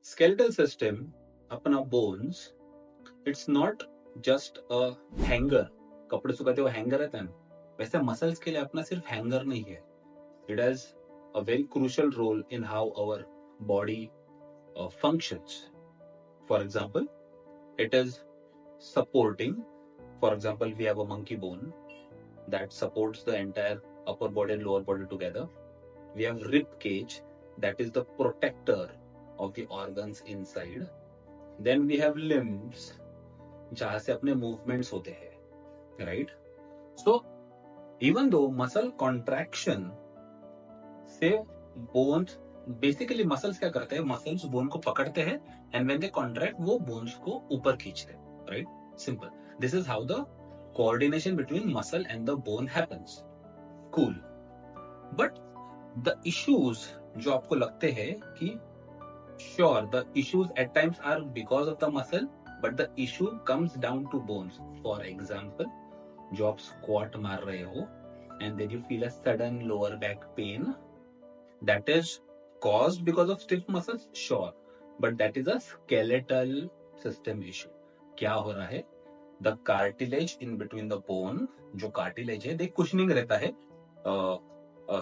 Skeletal system अपना bones it's not just a hanger. कपड़े सुखाते हुए हैंगर रहता है ना, वैसे मसल्स के लिए अपना सिर्फ हैंगर नहीं है. It has a very crucial role in how our body functions. For example, it is supporting. For example, we have a monkey bone that supports the entire upper body and lower body together. We have rib cage that is the protector of the organs inside. Then we have limbs जहां से अपने movements होते हैं, right? So even though muscle contraction से bones, basically muscles क्या करते हैं, muscles bone को पकड़ते हैं एंड व्हेन दे कॉन्ट्रैक्ट वो बोन्स को ऊपर खींचते हैं, right? Simple. This is how the coordination between muscle and the bone happens. Cool. But the issues जो आपको लगते हैं कि sure the issues at times are because of the muscle, but the issue comes down to bones. For example, जो आप squat मार रहे हो and then you feel a sudden lower back pain, that is caused because of stiff muscles, sure, but that is a skeletal system issue. क्या हो रहा है? The cartilage in between the bone, जो cartilage है, देख cushioning रहता है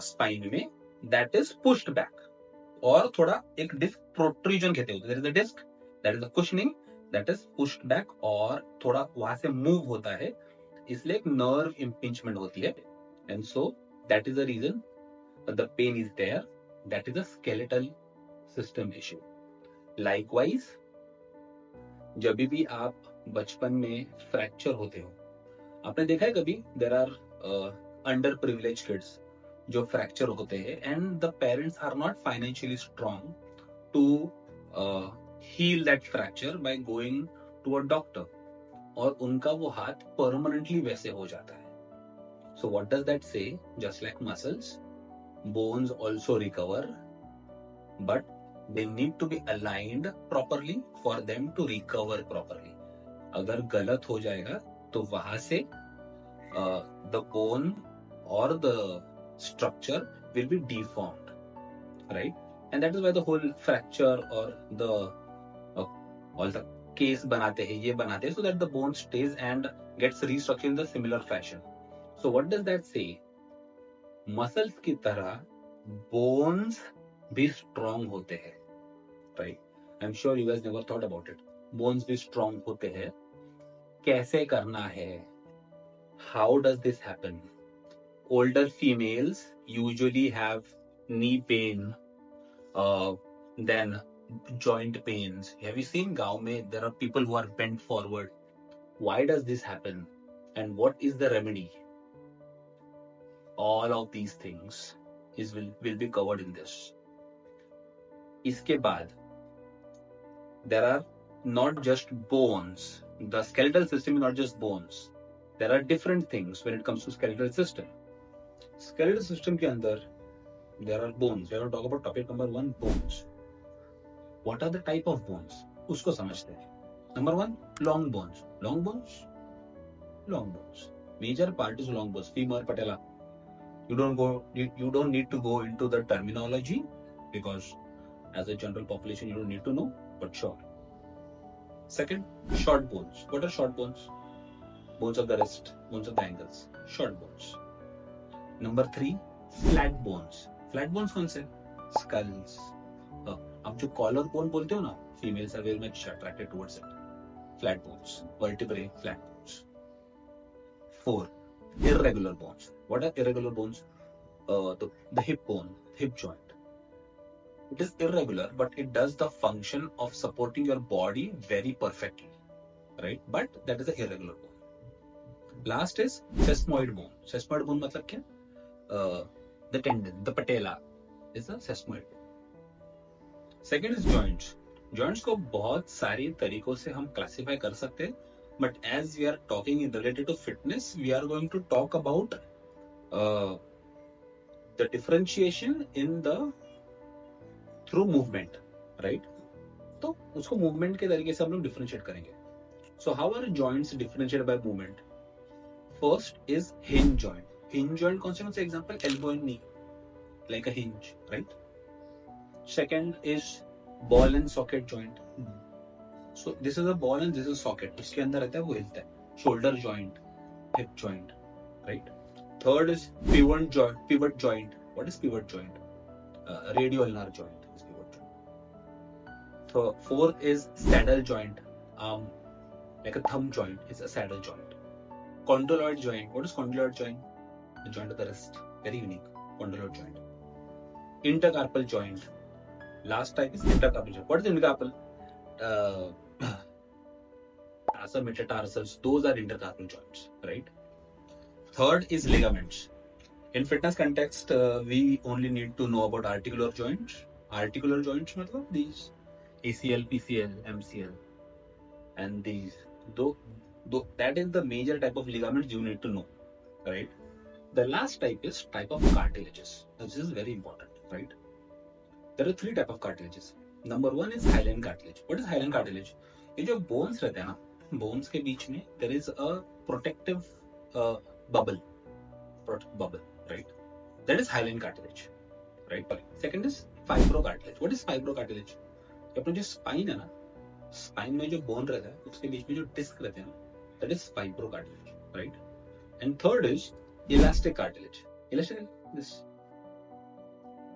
spine में, that is pushed back. और थोड़ा एक डिस्क प्रोट्रूजन कहते हैं, there is a disc, that is a cushioning, that is pushed back और थोड़ा वहां से मूव होता है, इसलिए एक नर्व इंपिंचमेंट होती है. And so that is the reason the pain is there. That is a skeletal system issue. Likewise जब भी आप बचपन में फ्रैक्चर होते हो, आपने देखा है कभी, there are underprivileged kids जो फ्रैक्चर होते हैं and the parents are not financially strong to heal that fracture by going to a doctor, और उनका वो हाथ परमानेंटली वैसे हो जाता है. So what does that say? Just like muscles, bones also recover, but they need to be aligned properly for them to recover properly. अगर गलत हो जाएगा तो वहां से द बोन और the structure will be deformed, right? And that is why the whole fracture or the all the case बनाते हैं, ये बनाते हैं so that the bone stays and gets restructured in the similar fashion. So what does that say? Muscles की तरह bones भी strong होते हैं, right? I'm sure you guys never thought about it. Bones भी strong होते हैं. कैसे करना है? How does this happen? Older females usually have knee pain, then joint pains. Have you seen गांव में there are people who are bent forward? Why does this happen? And what is the remedy? All of these things will be covered in this. इसके बाद there are not just bones. The skeletal system is not just bones. There are different things when it comes to skeletal system. Skeletal system के अंदर there are bones. We are going to talk about topic number 1, bones. What are the type of bones? उसको समझते हैं. Number 1, long bones. Long bones. Long bones. Major part is long bones. Femur, patella. You don't need to go into the terminology because as a general population you don't need to know, but sure. Second, short bones. What are short bones? Bones of the wrist, bones of the ankles. Short bones. Number 3, flat bones. Flat bones कौन से? Sculls. आप जो collar bone बोलते हो ना, females are very much attracted towards it. Flat bones, vertebrae, flat bones. 4, irregular bones. What are irregular bones? The hip bone, hip joint. It is irregular, but it does the function of supporting your body very perfectly, right? But that is an irregular bone. Last is sesamoid bone. Sesamoid bone मतलब क्या? The tendon, the patella is a sesamoid. Second is joints. Joints को बहुत सारी तरीकों से हम classify कर सकते हैं, but as we are talking in related to fitness, we are going to talk about the differentiation in the through movement, right? तो उसको movement के तरीके से हम लोग differentiate करेंगे. So how are joints differentiated by movement? First is hinge joint. Hinge joint कौन से example? Elbow and knee, like a hinge, right? Second is ball and socket joint. So this is a ball and this is socket. उसके अंदर रहता है, वो हिलता है. Shoulder joint, hip joint, right. Third is pivot joint. What is pivot joint? Radio ulnar joint is pivot joint. So fourth is saddle joint. Like a thumb joint is a saddle joint. Condyloid joint. What is condyloid joint? The joint of the wrist. Very unique. Condyloid joint. Intercarpal joint. Last type is intercarpal joint. What is intercarpal? Tarsal, metatarsals. Those are intercarpal joints, right? Third is ligaments. In fitness context, we only need to know about articular joints. Articular joints matlab these ACL, PCL, MCL, and these. Though that is the major type of ligaments you need to know, right? The last type is type of cartilages. This is very important, right? There are three type of cartilages. Number one is hyaline cartilage. What is hyaline cartilage? ये जो bones रहते हैं ना, bones के बीच में there is a protective bubble, right? That is hyaline cartilage, right? Second is fibrocartilage. What is fibrocartilage? अपना जो spine है ना, spine में जो bone रहता है, उसके बीच में जो disc रहते हैं ना, that is fibrocartilage, right? And third is elastic cartilage. Elastic, this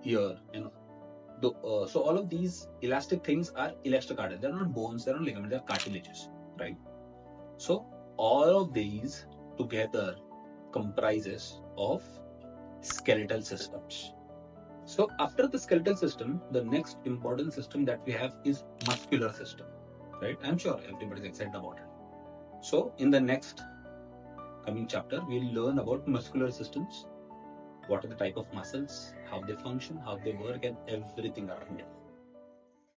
here, so all of these elastic things are elastic cartilage. They're not bones, they're not ligaments, they're cartilages, right? So all of these together comprises of skeletal systems. So after the skeletal system, the next important system that we have is muscular system, right? I'm sure everybody is excited about it. So in the next coming chapter, we'll learn about muscular systems, what are the type of muscles, how they function, how they work, and everything around it.